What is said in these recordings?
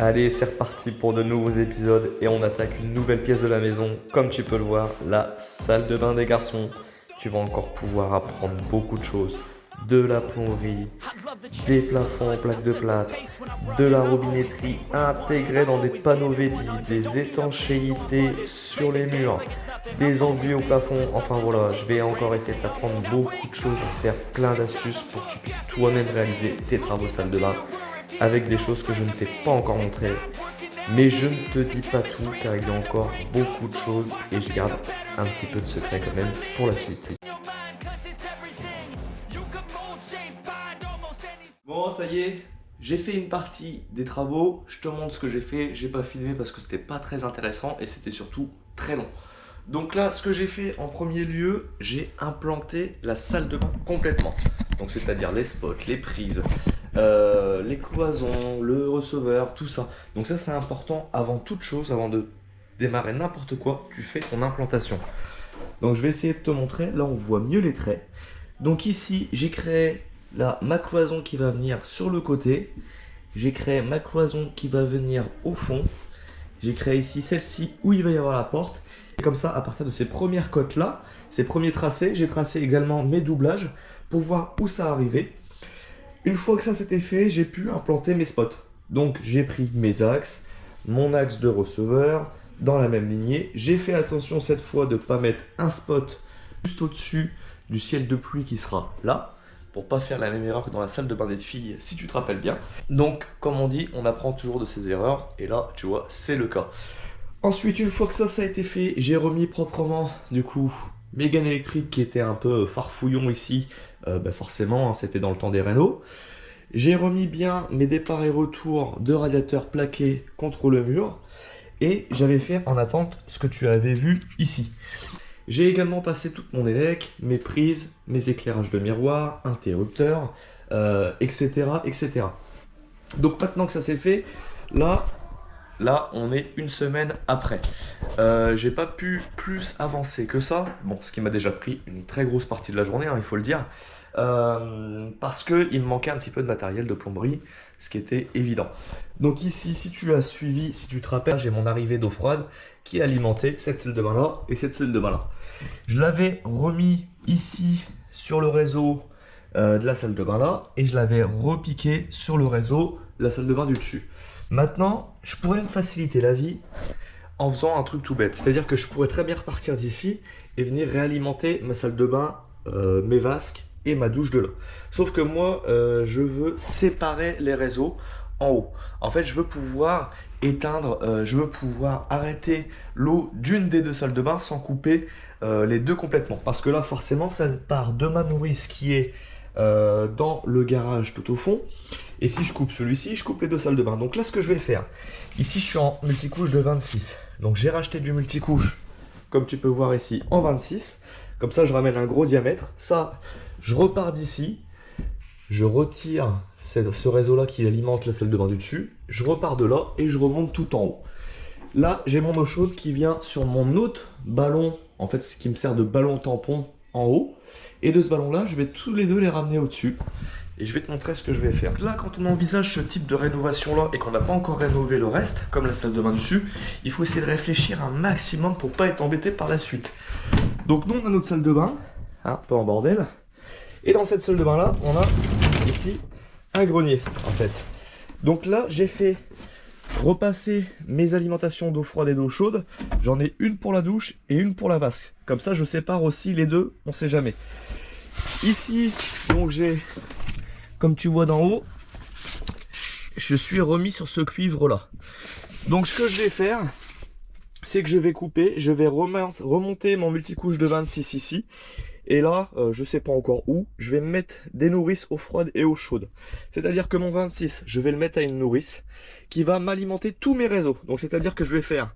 Allez, c'est reparti pour de nouveaux épisodes et on attaque une nouvelle pièce de la maison. Comme tu peux le voir, la salle de bain des garçons. Tu vas encore pouvoir apprendre beaucoup de choses. De la plomberie, des plafonds en plaques de plâtre, de la robinetterie intégrée dans des panneaux Vedi, des étanchéités sur les murs, des enduits au plafond. Enfin voilà, je vais encore essayer de t'apprendre beaucoup de choses, de te faire plein d'astuces pour que tu puisses toi-même réaliser tes travaux de salle de bain avec des choses que je ne t'ai pas encore montrées. Mais je ne te dis pas tout car il y a encore beaucoup de choses et je garde un petit peu de secret quand même pour la suite. Bon, ça y est, j'ai fait une partie des travaux. Je te montre ce que j'ai fait. J'ai pas filmé parce que c'était pas très intéressant et c'était surtout très long. Donc là, ce que j'ai fait en premier lieu, j'ai implanté la salle de bain complètement. Donc c'est-à-dire les spots, les prises, les cloisons, le receveur, tout ça. Donc ça c'est important avant toute chose, avant de démarrer n'importe quoi, tu fais ton implantation. Donc je vais essayer de te montrer, là on voit mieux les traits. Donc ici j'ai créé là ma cloison qui va venir sur le côté. J'ai créé ma cloison qui va venir au fond. J'ai créé ici celle-ci où il va y avoir la porte. Et comme ça, à partir de ces premières cotes là, ces premiers tracés, j'ai tracé également mes doublages pour voir où ça arrivait. Une fois que ça c'était fait, j'ai pu implanter mes spots. Donc j'ai pris mes axes, mon axe de receveur dans la même lignée. J'ai fait attention cette fois de ne pas mettre un spot juste au-dessus du ciel de pluie qui sera là, pour pas faire la même erreur que dans la salle de bain des filles, si tu te rappelles bien. Donc, comme on dit, on apprend toujours de ses erreurs, et là, tu vois, c'est le cas. Ensuite, une fois que ça a été fait, j'ai remis proprement, du coup, mes gaines électriques qui étaient un peu farfouillons ici, forcément, hein, c'était dans le temps des rénaux. J'ai remis bien mes départs et retours de radiateurs plaqués contre le mur, et j'avais fait en attente ce que tu avais vu ici. J'ai également passé toute mon élec, mes prises, mes éclairages de miroir, interrupteurs, etc., etc. Donc maintenant que ça c'est fait, là on est une semaine après. J'ai pas pu plus avancer que ça, bon, ce qui m'a déjà pris une très grosse partie de la journée, hein, il faut le dire, parce qu'il me manquait un petit peu de matériel de plomberie, ce qui était évident. Donc ici, si tu as suivi, si tu te rappelles, j'ai mon arrivée d'eau froide qui alimentait cette salle de bain là et cette salle de bain là. Je l'avais remis ici sur le réseau de la salle de bain là et je l'avais repiqué sur le réseau de la salle de bain du dessus. Maintenant, je pourrais me faciliter la vie en faisant un truc tout bête. C'est-à-dire que je pourrais très bien repartir d'ici et venir réalimenter ma salle de bain, mes vasques et ma douche de là. Sauf que moi, je veux séparer les réseaux en haut. En fait, je veux pouvoir éteindre, je veux pouvoir arrêter l'eau d'une des deux salles de bain sans couper les deux complètement. Parce que là, forcément, ça part de ma nourrice qui est dans le garage tout au fond. Et si je coupe celui-ci, je coupe les deux salles de bain. Donc là, ce que je vais faire, ici, je suis en multicouche de 26. Donc j'ai racheté du multicouche, comme tu peux voir ici, en 26. Comme ça, je ramène un gros diamètre. Ça, je repars d'ici. Je retire ce réseau-là qui alimente la salle de bain du dessus. Je repars de là et je remonte tout en haut. Là, j'ai mon eau chaude qui vient sur mon autre ballon, en fait, ce qui me sert de ballon tampon en haut. Et de ce ballon-là, je vais tous les deux les ramener au-dessus. Et je vais te montrer ce que je vais faire. Là, quand on envisage ce type de rénovation-là et qu'on n'a pas encore rénové le reste, comme la salle de bain du dessus, il faut essayer de réfléchir un maximum pour pas être embêté par la suite. Donc nous, on a notre salle de bain, un peu en bordel. Et dans cette salle de bain-là, on a ici un grenier, en fait. Donc là, j'ai fait repasser mes alimentations d'eau froide et d'eau chaude. J'en ai une pour la douche et une pour la vasque. Comme ça, je sépare aussi les deux, on sait jamais. Ici, donc j'ai, comme tu vois d'en haut, je suis remis sur ce cuivre-là. Donc ce que je vais faire, c'est que je vais couper, je vais remonter mon multicouche de 26 ici. Et là, je sais pas encore où, je vais mettre des nourrices eau froide et eau chaude. C'est-à-dire que mon 26, je vais le mettre à une nourrice qui va m'alimenter tous mes réseaux. Donc c'est-à-dire que je vais faire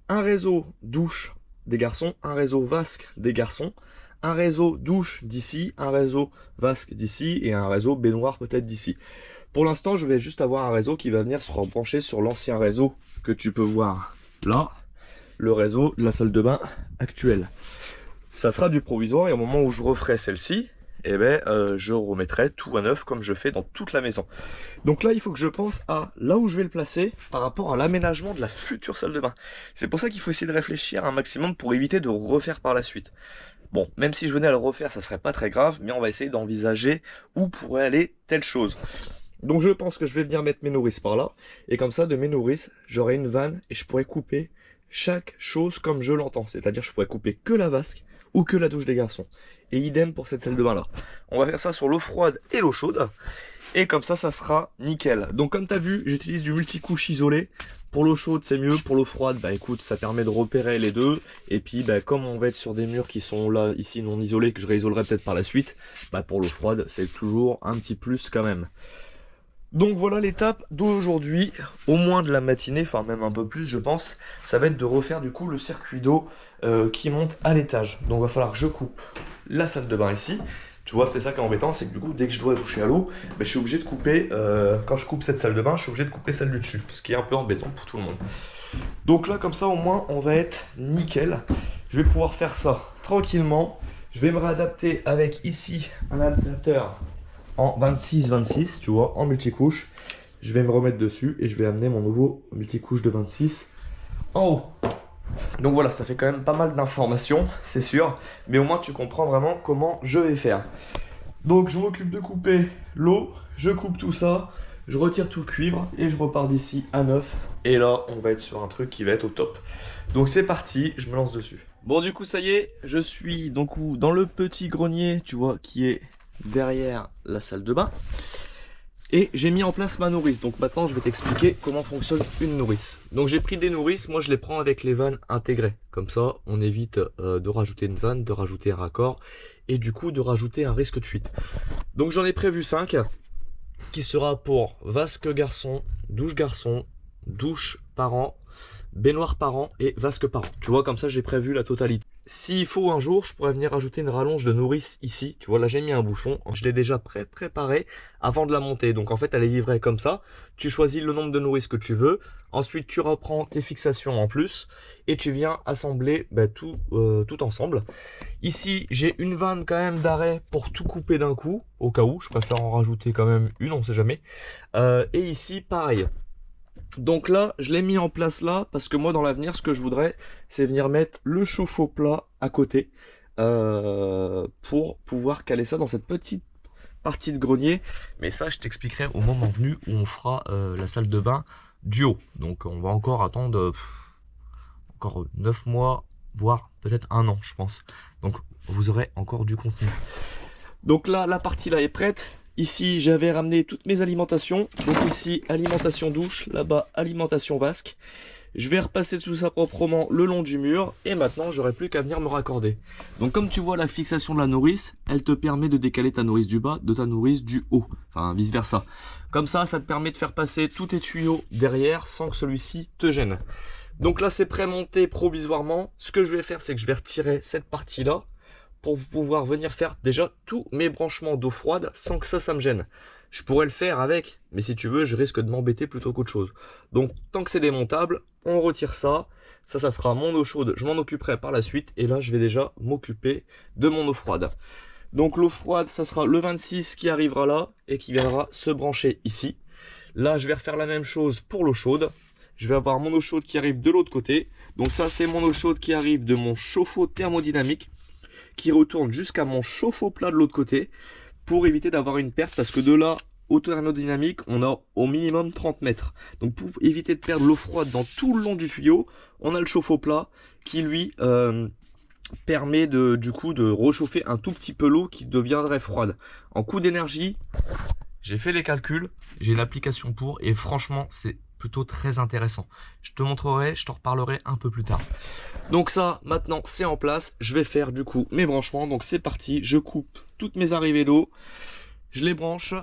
un réseau douche des garçons, un réseau vasque des garçons, un réseau douche d'ici, un réseau vasque d'ici et un réseau baignoire peut-être d'ici. Pour l'instant, je vais juste avoir un réseau qui va venir se rebrancher sur l'ancien réseau que tu peux voir là, le réseau de la salle de bain actuelle. Ça sera du provisoire et au moment où je referai celle-ci, et je remettrai tout à neuf comme je fais dans toute la maison. Donc là, il faut que je pense à là où je vais le placer par rapport à l'aménagement de la future salle de bain. C'est pour ça qu'il faut essayer de réfléchir un maximum pour éviter de refaire par la suite. Bon, même si je venais à le refaire, ça serait pas très grave, mais on va essayer d'envisager où pourrait aller telle chose. Donc je pense que je vais venir mettre mes nourrices par là, et comme ça, de mes nourrices, j'aurai une vanne et je pourrais couper chaque chose comme je l'entends. C'est-à-dire je pourrais couper que la vasque ou que la douche des garçons. Et idem pour cette salle de bain là. On va faire ça sur l'eau froide et l'eau chaude. Et comme ça sera nickel. Donc comme tu as vu, j'utilise du multicouche isolé. Pour l'eau chaude c'est mieux, pour l'eau froide, écoute, ça permet de repérer les deux. Et puis comme on va être sur des murs qui sont là, ici non isolés, que je réisolerai peut-être par la suite, pour l'eau froide c'est toujours un petit plus quand même. Donc voilà l'étape d'aujourd'hui, au moins de la matinée, enfin même un peu plus je pense, ça va être de refaire du coup le circuit d'eau qui monte à l'étage. Donc il va falloir que je coupe la salle de bain ici. Tu vois, c'est ça qui est embêtant, c'est que du coup dès que je dois toucher à l'eau, je suis obligé de couper, quand je coupe cette salle de bain, je suis obligé de couper celle du dessus, ce qui est un peu embêtant pour tout le monde. Donc là comme ça au moins on va être nickel, je vais pouvoir faire ça tranquillement, je vais me réadapter avec ici un adaptateur en 26-26, tu vois, en multicouche. Je vais me remettre dessus et je vais amener mon nouveau multicouche de 26 en haut. Donc voilà, ça fait quand même pas mal d'informations, c'est sûr, mais au moins tu comprends vraiment comment je vais faire. Donc je m'occupe de couper l'eau, je coupe tout ça, je retire tout le cuivre et je repars d'ici à neuf. Et là, on va être sur un truc qui va être au top. Donc c'est parti, je me lance dessus. Bon du coup ça y est, je suis donc dans le petit grenier, tu vois, qui est derrière la salle de bain. Et j'ai mis en place ma nourrice. Donc maintenant je vais t'expliquer comment fonctionne une nourrice. Donc j'ai pris des nourrices, moi je les prends avec les vannes intégrées. Comme ça on évite de rajouter une vanne, de rajouter un raccord et du coup de rajouter un risque de fuite. Donc j'en ai prévu 5 qui sera pour vasque garçon, douche parent, baignoire parent et vasque parent. Tu vois, comme ça j'ai prévu la totalité. S'il faut un jour, je pourrais venir ajouter une rallonge de nourrice ici. Tu vois, là j'ai mis un bouchon. Je l'ai déjà préparé avant de la monter. Donc en fait, elle est livrée comme ça. Tu choisis le nombre de nourrices que tu veux. Ensuite, tu reprends tes fixations en plus. Et tu viens assembler tout ensemble. Ici, j'ai une vanne quand même d'arrêt pour tout couper d'un coup. Au cas où, je préfère en rajouter quand même une, on sait jamais. Et ici, pareil. Donc là, je l'ai mis en place là, parce que moi dans l'avenir, ce que je voudrais, c'est venir mettre le chauffe-eau plat à côté, pour pouvoir caler ça dans cette petite partie de grenier. Mais ça, je t'expliquerai au moment venu où on fera la salle de bain du haut. Donc on va encore attendre encore 9 mois, voire peut-être 1 an, je pense. Donc vous aurez encore du contenu. Donc là, la partie là est prête. Ici, j'avais ramené toutes mes alimentations. Donc ici, alimentation douche. Là-bas, alimentation vasque. Je vais repasser tout ça proprement le long du mur. Et maintenant, j'aurai plus qu'à venir me raccorder. Donc comme tu vois, la fixation de la nourrice, elle te permet de décaler ta nourrice du bas de ta nourrice du haut. Enfin, vice versa. Comme ça te permet de faire passer tous tes tuyaux derrière sans que celui-ci te gêne. Donc là, c'est pré-monté provisoirement. Ce que je vais faire, c'est que je vais retirer cette partie-là pour pouvoir venir faire déjà tous mes branchements d'eau froide sans que ça me gêne. Je pourrais le faire avec, mais si tu veux, je risque de m'embêter plutôt qu'autre chose. Donc tant que c'est démontable, on retire ça. Ça sera mon eau chaude, je m'en occuperai par la suite. Et là, je vais déjà m'occuper de mon eau froide. Donc l'eau froide, ça sera le 26 qui arrivera là et qui viendra se brancher ici. Là, je vais refaire la même chose pour l'eau chaude. Je vais avoir mon eau chaude qui arrive de l'autre côté. Donc ça, c'est mon eau chaude qui arrive de mon chauffe-eau thermodynamique, qui retourne jusqu'à mon chauffe-eau plat de l'autre côté pour éviter d'avoir une perte, parce que de là au thermodynamique on a au minimum 30 mètres. Donc pour éviter de perdre l'eau froide dans tout le long du tuyau, on a le chauffe-eau plat qui lui permet du coup de réchauffer un tout petit peu l'eau qui deviendrait froide. En coût d'énergie, j'ai fait les calculs, j'ai une application pour, et franchement c'est plutôt très intéressant. Je te montrerai, je t'en reparlerai un peu plus tard. Donc ça, maintenant, c'est en place. Je vais faire du coup mes branchements. Donc c'est parti, je coupe toutes mes arrivées d'eau. Je les branche.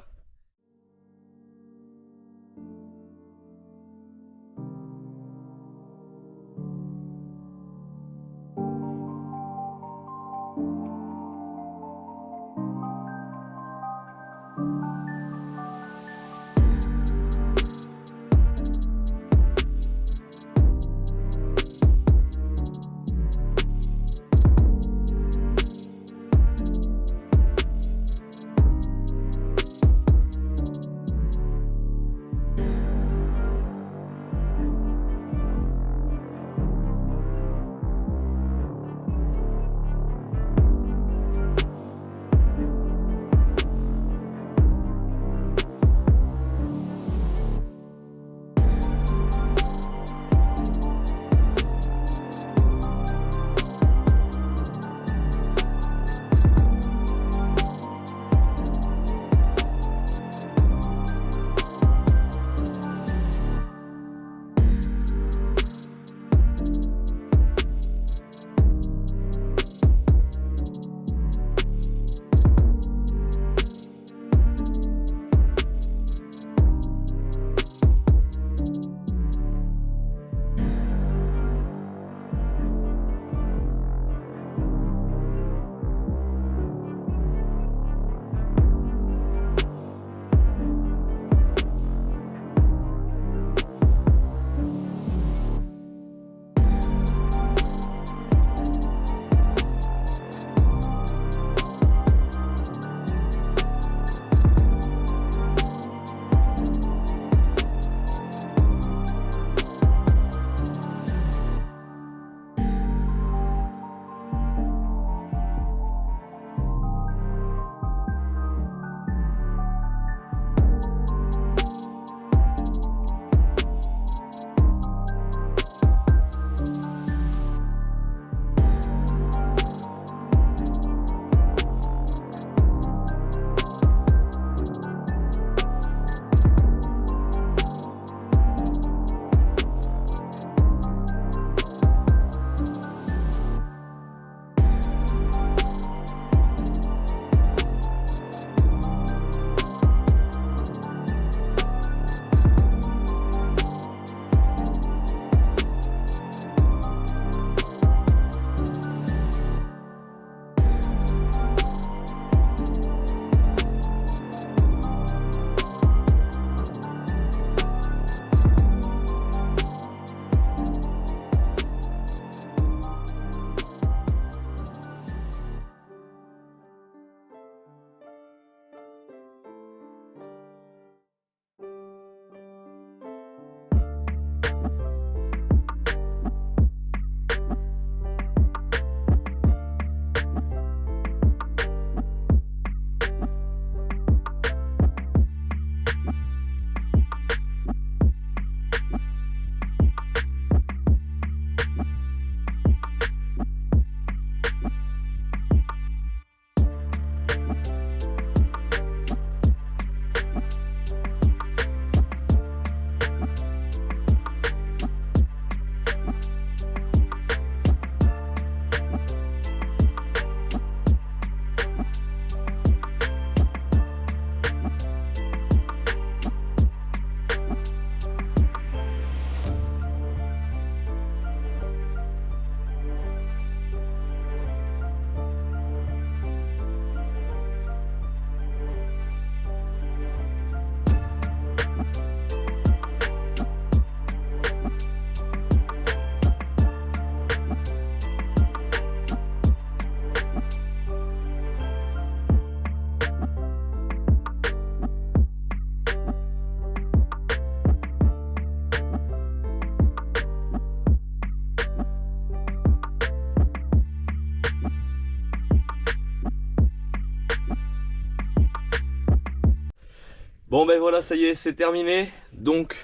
Bon ben voilà, ça y est, c'est terminé. Donc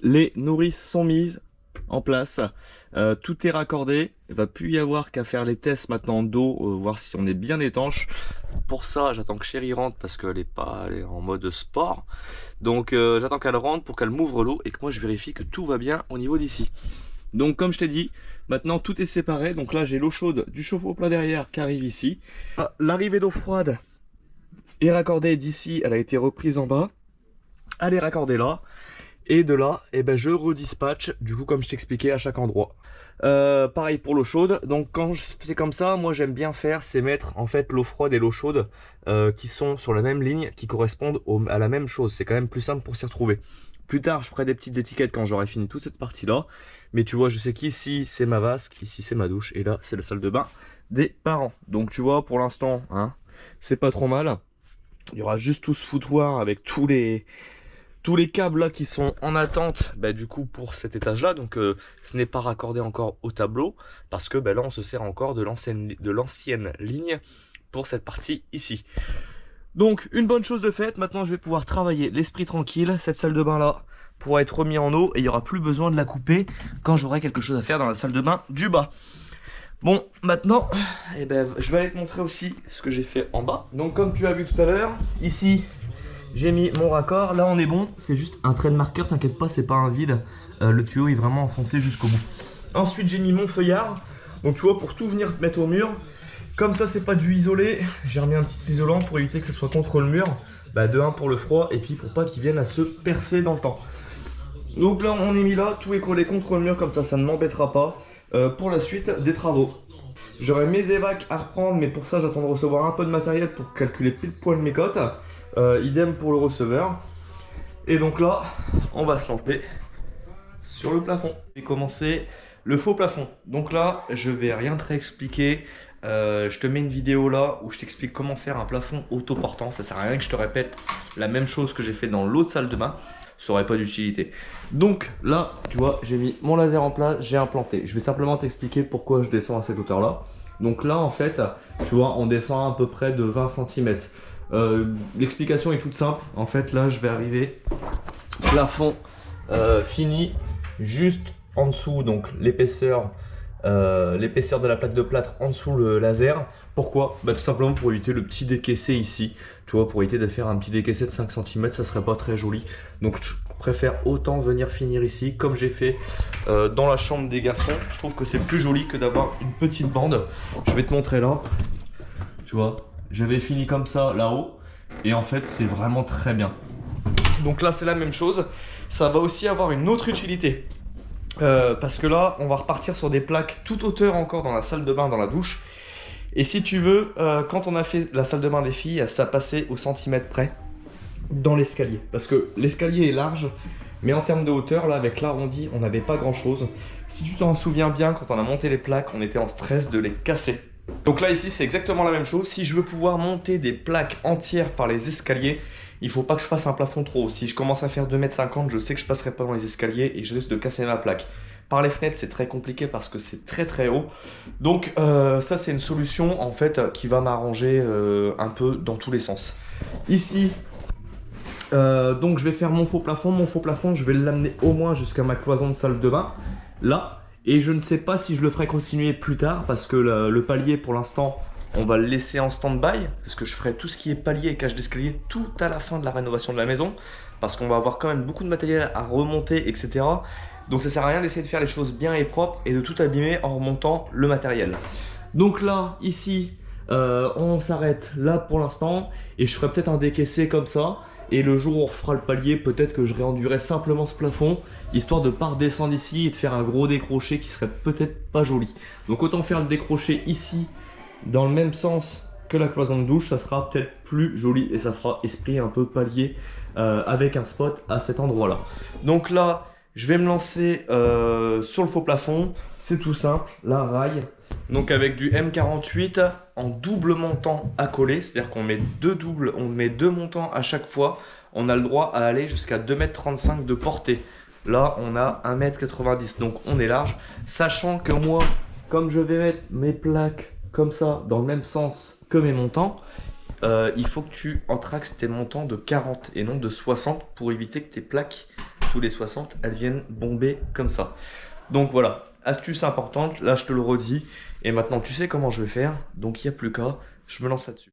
les nourrices sont mises en place, tout est raccordé. Il va plus y avoir qu'à faire les tests maintenant d'eau, voir si on est bien étanche. Pour ça, j'attends que Chérie rentre parce qu'elle est pas elle est en mode sport. Donc j'attends qu'elle rentre pour qu'elle m'ouvre l'eau et que moi je vérifie que tout va bien au niveau d'ici. Donc comme je t'ai dit, maintenant tout est séparé. Donc là j'ai l'eau chaude du chauffe-eau plat derrière qui arrive ici. L'arrivée d'eau froide est raccordée d'ici, elle a été reprise en bas. Elle est raccordée là. Et de là, eh ben, je redispatche, du coup comme je t'expliquais, à chaque endroit. Pareil pour l'eau chaude. Donc quand je fais comme ça, moi j'aime bien faire, c'est mettre en fait l'eau froide et l'eau chaude qui sont sur la même ligne, qui correspondent à la même chose. C'est quand même plus simple pour s'y retrouver. Plus tard, je ferai des petites étiquettes quand j'aurai fini toute cette partie-là. Mais tu vois, je sais qu'ici c'est ma vasque, ici c'est ma douche, et là c'est la salle de bain des parents. Donc tu vois, pour l'instant, hein, c'est pas trop mal. Il y aura juste tout ce foutoir avec tous les câbles là qui sont en attente, bah, du coup pour cet étage là. Donc ce n'est pas raccordé encore au tableau parce que bah, là on se sert encore de l'ancienne ligne pour cette partie ici. Donc une bonne chose de faite, maintenant je vais pouvoir travailler l'esprit tranquille. Cette salle de bain là pourra être remise en eau et il n'y aura plus besoin de la couper quand j'aurai quelque chose à faire dans la salle de bain du bas. Bon, maintenant, eh ben, je vais aller te montrer aussi ce que j'ai fait en bas. Donc comme tu as vu tout à l'heure, ici j'ai mis mon raccord, là on est bon, c'est juste un trait de marqueur, t'inquiète pas, c'est pas un vide, le tuyau est vraiment enfoncé jusqu'au bout. Ensuite j'ai mis mon feuillard, donc tu vois, pour tout venir mettre au mur, comme ça c'est pas du isolé, j'ai remis un petit isolant pour éviter que ce soit contre le mur, bah, de 1 pour le froid et puis pour pas qu'il vienne à se percer dans le temps. Donc là on est mis là, tout est collé contre le mur, comme ça ne m'embêtera pas pour la suite des travaux. J'aurai mes évacs à reprendre, mais pour ça j'attends de recevoir un peu de matériel pour calculer pile poil mes cotes. Idem pour le receveur. Et donc là, on va se lancer sur le plafond. Je vais commencer le faux plafond. Donc là, je vais rien te réexpliquer. Je te mets une vidéo là où je t'explique comment faire un plafond autoportant. Ça sert à rien que je te répète la même chose que j'ai fait dans l'autre salle de bain. Ça n'aurait pas d'utilité. Donc là, tu vois, j'ai mis mon laser en place, j'ai implanté. Je vais simplement t'expliquer pourquoi je descends à cette hauteur là. Donc là, en fait, tu vois, on descend à peu près de 20 cm. L'explication est toute simple. En fait, là, je vais arriver plafond fini juste en dessous, donc l'épaisseur de la plaque de plâtre en dessous le laser. Pourquoi? Bah, tout simplement pour éviter le petit décaissé ici. Tu vois, pour éviter de faire un petit décaissé de 5 cm, ça serait pas très joli. Donc je préfère autant venir finir ici, comme j'ai fait dans la chambre des garçons. Je trouve que c'est plus joli que d'avoir une petite bande. Je vais te montrer là. Tu vois, j'avais fini comme ça là-haut. Et en fait, c'est vraiment très bien. Donc là, c'est la même chose. Ça va aussi avoir une autre utilité. Parce que là, on va repartir sur des plaques toute hauteur encore dans la salle de bain, dans la douche. Et si tu veux, quand on a fait la salle de bain des filles, ça passait au centimètre près dans l'escalier. Parce que l'escalier est large, mais en termes de hauteur, là, avec l'arrondi, on n'avait pas grand-chose. Si tu t'en souviens bien, quand on a monté les plaques, on était en stress de les casser. Donc là, ici, c'est exactement la même chose. Si je veux pouvoir monter des plaques entières par les escaliers, il ne faut pas que je fasse un plafond trop haut. Si je commence à faire 2,50 m, je sais que je ne passerai pas dans les escaliers et je risque de casser ma plaque. Par les fenêtres, c'est très compliqué parce que c'est très très haut. Donc ça, c'est une solution en fait qui va m'arranger un peu dans tous les sens. Ici, donc je vais faire mon faux plafond. Mon faux plafond, je vais l'amener au moins jusqu'à ma cloison de salle de bain. Là, et je ne sais pas si je le ferai continuer plus tard parce que le palier, pour l'instant, on va le laisser en stand-by. Parce que je ferai tout ce qui est palier et cage d'escalier tout à la fin de la rénovation de la maison. Parce qu'on va avoir quand même beaucoup de matériel à remonter, etc. Donc ça sert à rien d'essayer de faire les choses bien et propres et de tout abîmer en remontant le matériel. Donc là, ici, on s'arrête là pour l'instant. Et je ferai peut-être un décaissé comme ça. Et le jour où on refera le palier, peut-être que je réenduirai simplement ce plafond, histoire de ne pas redescendre ici et de faire un gros décroché qui serait peut-être pas joli. Donc autant faire le décroché ici, dans le même sens que la cloison de douche, ça sera peut-être plus joli et ça fera esprit un peu palier avec un spot à cet endroit-là. Donc là, je vais me lancer sur le faux plafond. C'est tout simple, la raille. Donc avec du M48 en double montant à coller, c'est-à-dire qu'on met deux montants à chaque fois. On a le droit à aller jusqu'à 2,35 m de portée. Là, on a 1,90 m, donc on est large. Sachant que moi, comme je vais mettre mes plaques comme ça, dans le même sens que mes montants, il faut que tu entraxes tes montants de 40 et non de 60 pour éviter que tes plaques, tous les 60, elles viennent bomber comme ça. Donc voilà, astuce importante, là je te le redis. Et maintenant tu sais comment je vais faire, donc il n'y a plus qu'à, je me lance là-dessus.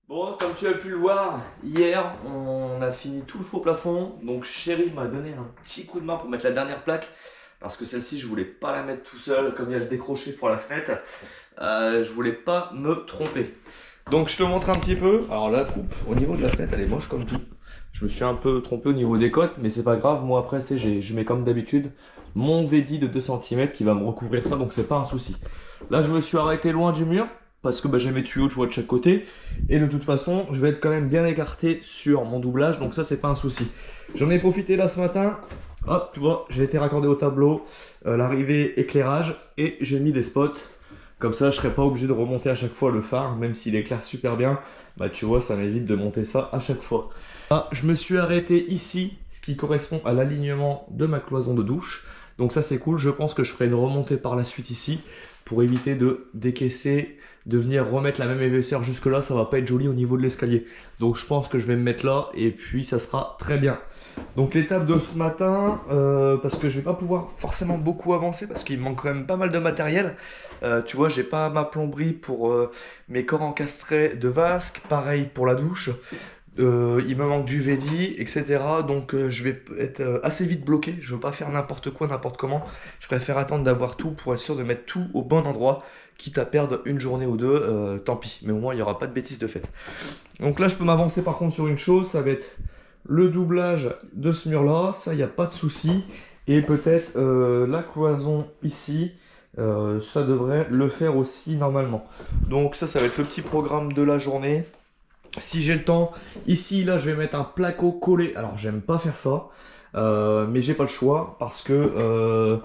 Bon, comme tu as pu le voir, hier on a fini tout le faux plafond. Donc Chérie m'a donné un petit coup de main pour mettre la dernière plaque. Parce que celle-ci je voulais pas la mettre tout seul, comme il y a le décroché pour la fenêtre. Je voulais pas me tromper. Donc je te montre un petit peu. Alors la coupe au niveau de la fenêtre elle est moche comme tout. Je me suis un peu trompé au niveau des côtes, mais c'est pas grave. Moi après je mets comme d'habitude mon VD de 2 cm qui va me recouvrir ça, donc c'est pas un souci. Là je me suis arrêté loin du mur. Parce que j'ai mes tuyaux, je vois de chaque côté. Et de toute façon, je vais être quand même bien écarté sur mon doublage. Donc ça, c'est pas un souci. J'en ai profité là ce matin. Hop, tu vois, j'ai été raccordé au tableau. L'arrivée éclairage. Et j'ai mis des spots. Comme ça, je serai pas obligé de remonter à chaque fois le phare. Même s'il éclaire super bien. Bah tu vois, ça m'évite de monter ça à chaque fois. Ah, je me suis arrêté ici. Ce qui correspond à l'alignement de ma cloison de douche. Donc ça, c'est cool. Je pense que je ferai une remontée par la suite ici. Pour éviter de décaisser, de venir remettre la même épaisseur jusque là, ça va pas être joli au niveau de l'escalier. Donc je pense que je vais me mettre là et puis ça sera très bien. Donc l'étape de ce matin, parce que je vais pas pouvoir forcément beaucoup avancer parce qu'il me manque quand même pas mal de matériel. Tu vois, j'ai pas ma plomberie pour mes corps encastrés de vasque, pareil pour la douche. il me manque du VD, etc. Donc je vais être assez vite bloqué. Je veux pas faire n'importe quoi, n'importe comment. Je préfère attendre d'avoir tout pour être sûr de mettre tout au bon endroit. Quitte à perdre une journée ou deux, tant pis. Mais au moins, il n'y aura pas de bêtises de fait. Donc là, je peux m'avancer par contre sur une chose. Ça va être le doublage de ce mur-là. Ça, il n'y a pas de souci. Et peut-être la cloison ici. Ça devrait le faire aussi normalement. Donc ça va être le petit programme de la journée. Si j'ai le temps, ici, là, je vais mettre un placo collé. Alors, j'aime pas faire ça, mais j'ai pas le choix parce que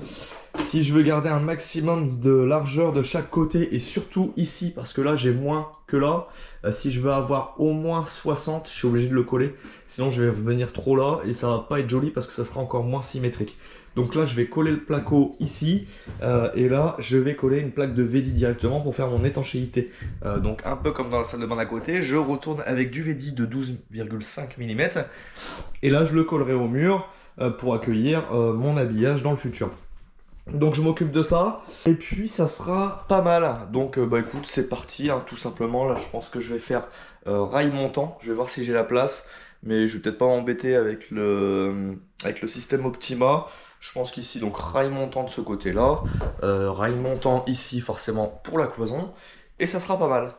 si je veux garder un maximum de largeur de chaque côté et surtout ici, parce que là, j'ai moins que là, si je veux avoir au moins 60, je suis obligé de le coller. Sinon, je vais revenir trop là et ça va pas être joli parce que ça sera encore moins symétrique. Donc là, je vais coller le placo ici et là, je vais coller une plaque de VD directement pour faire mon étanchéité. Donc un peu comme dans la salle de bain d'à côté, je retourne avec du VD de 12,5 mm et là, je le collerai au mur pour accueillir mon habillage dans le futur. Donc je m'occupe de ça et puis ça sera pas mal. Donc bah écoute, c'est parti hein, tout simplement. Là, je pense que je vais faire rail montant. Je vais voir si j'ai la place, mais je vais peut-être pas m'embêter avec le système Optima. Je pense qu'ici, donc rail montant de ce côté-là, rail montant ici forcément pour la cloison, et ça sera pas mal.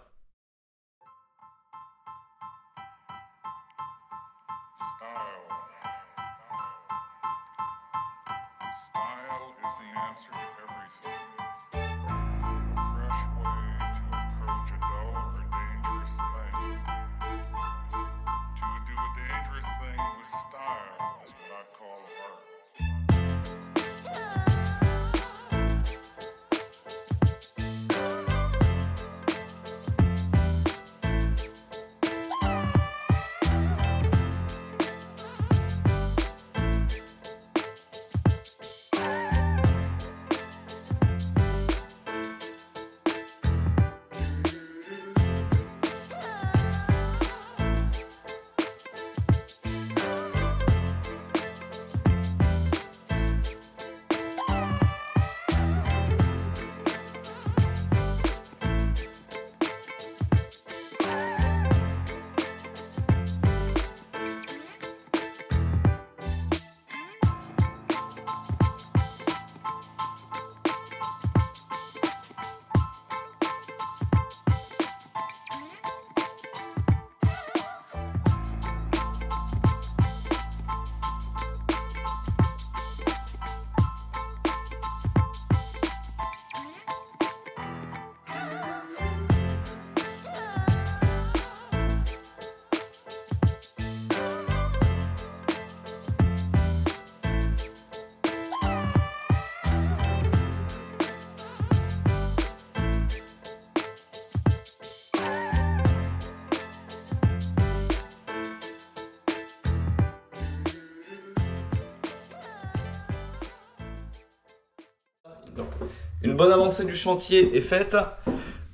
Une bonne avancée du chantier est faite.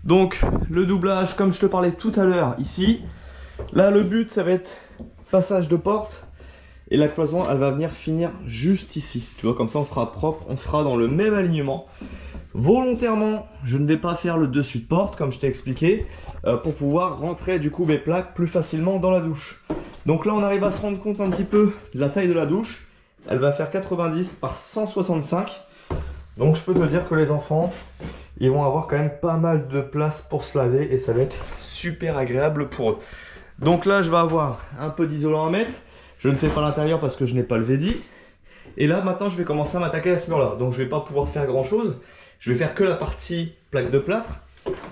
Donc le doublage, comme je te parlais tout à l'heure ici. Là le but ça va être passage de porte. Et la cloison elle va venir finir juste ici. Tu vois, comme ça on sera propre, on sera dans le même alignement. Volontairement, je ne vais pas faire le dessus de porte comme je t'ai expliqué pour pouvoir rentrer du coup mes plaques plus facilement dans la douche. Donc là on arrive à se rendre compte un petit peu de la taille de la douche. Elle va faire 90 par 165. Donc je peux te dire que les enfants, ils vont avoir quand même pas mal de place pour se laver et ça va être super agréable pour eux. Donc là je vais avoir un peu d'isolant à mettre. Je ne fais pas l'intérieur parce que je n'ai pas le VD. Et là maintenant je vais commencer à m'attaquer à ce mur là. Donc je vais pas pouvoir faire grand chose. Je vais faire que la partie plaque de plâtre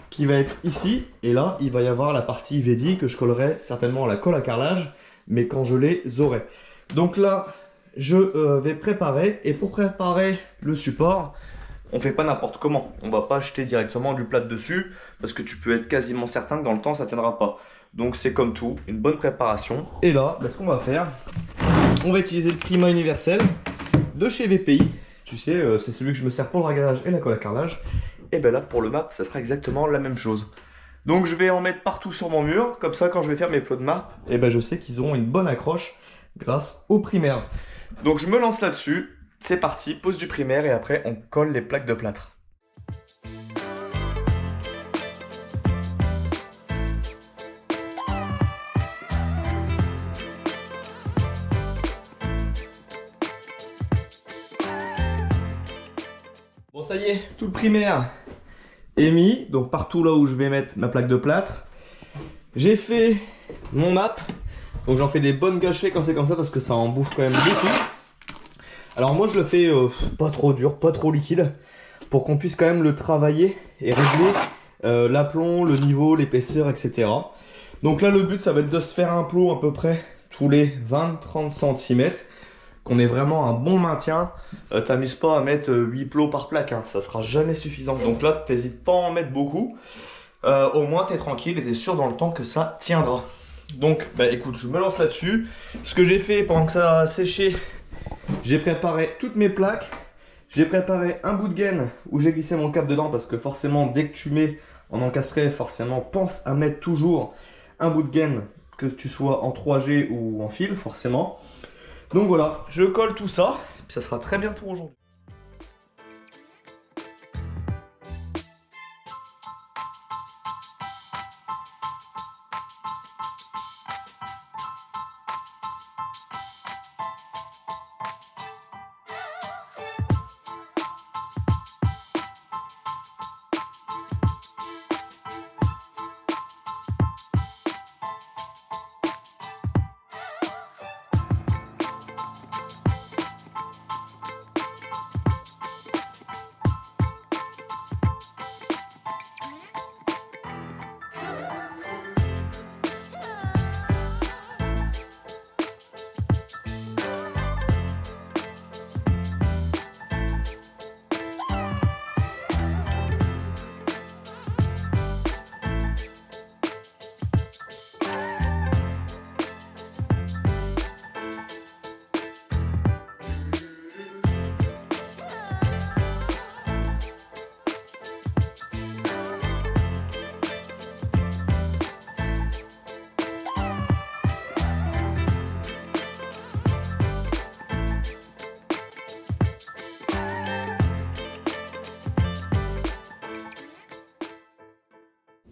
qui va être ici. Et là il va y avoir la partie VD que je collerai certainement à la colle à carrelage. Mais quand je les aurai. Donc là je vais préparer. Et pour préparer le support, on fait pas n'importe comment. On va pas acheter directement du plâtre dessus. Parce que tu peux être quasiment certain que dans le temps ça tiendra pas. Donc c'est comme tout, une bonne préparation. Et là, ce qu'on va faire, on va utiliser le Prima universel de chez VPI. Tu sais, c'est celui que je me sers pour le ragage et la colle à carrelage. Et bien là, pour le map, ça sera exactement la même chose. Donc je vais en mettre partout sur mon mur. Comme ça, quand je vais faire mes plots de map, et ben je sais qu'ils auront une bonne accroche grâce au primaire. Donc je me lance là-dessus. C'est parti, pose du primaire et après on colle les plaques de plâtre. ça y est, tout le primaire est mis, donc partout là où je vais mettre ma plaque de plâtre. J'ai fait mon map, donc j'en fais des bonnes gâchées quand c'est comme ça parce que ça en bouffe quand même beaucoup. Alors moi je le fais pas trop dur, pas trop liquide, pour qu'on puisse quand même le travailler et régler l'aplomb, le niveau, l'épaisseur, etc. Donc là le but ça va être de se faire un plot à peu près tous les 20-30 cm, qu'on ait vraiment un bon maintien. T'amuses pas à mettre 8 plots par plaque, hein, ça sera jamais suffisant. Donc là t'hésites pas à en mettre beaucoup, au moins t'es tranquille et t'es sûr dans le temps que ça tiendra. Donc bah écoute, je me lance là-dessus. Ce que j'ai fait pendant que ça a séché, j'ai préparé toutes mes plaques. J'ai préparé un bout de gaine où j'ai glissé mon câble dedans parce que forcément dès que tu mets en encastré, forcément pense à mettre toujours un bout de gaine, que tu sois en 3G ou en fil forcément. Donc voilà, je colle tout ça, ça sera très bien pour aujourd'hui.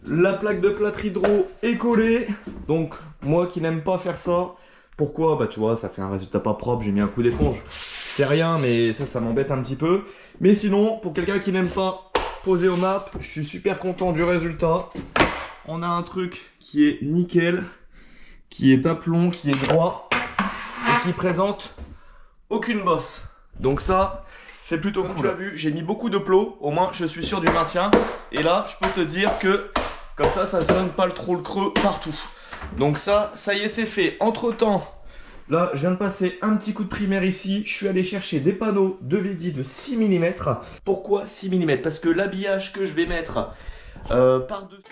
La plaque de plâtre hydro est collée. Donc moi qui n'aime pas faire ça, pourquoi? Bah tu vois, ça fait un résultat pas propre, j'ai mis un coup d'éponge. C'est rien, mais ça m'embête un petit peu. Mais sinon, pour quelqu'un qui n'aime pas poser au map, je suis super content du résultat. On a un truc qui est nickel, qui est aplomb, qui est droit et qui présente aucune bosse. Donc ça, c'est plutôt cool. Tu as vu, j'ai mis beaucoup de plots, au moins je suis sûr du maintien. Et là, je peux te dire que comme ça sonne pas trop le creux partout. Donc ça y est, c'est fait. Entre temps, là, je viens de passer un petit coup de primaire ici. Je suis allé chercher des panneaux de VD de 6 mm. Pourquoi 6 mm? Parce que l'habillage que je vais mettre par-dessus...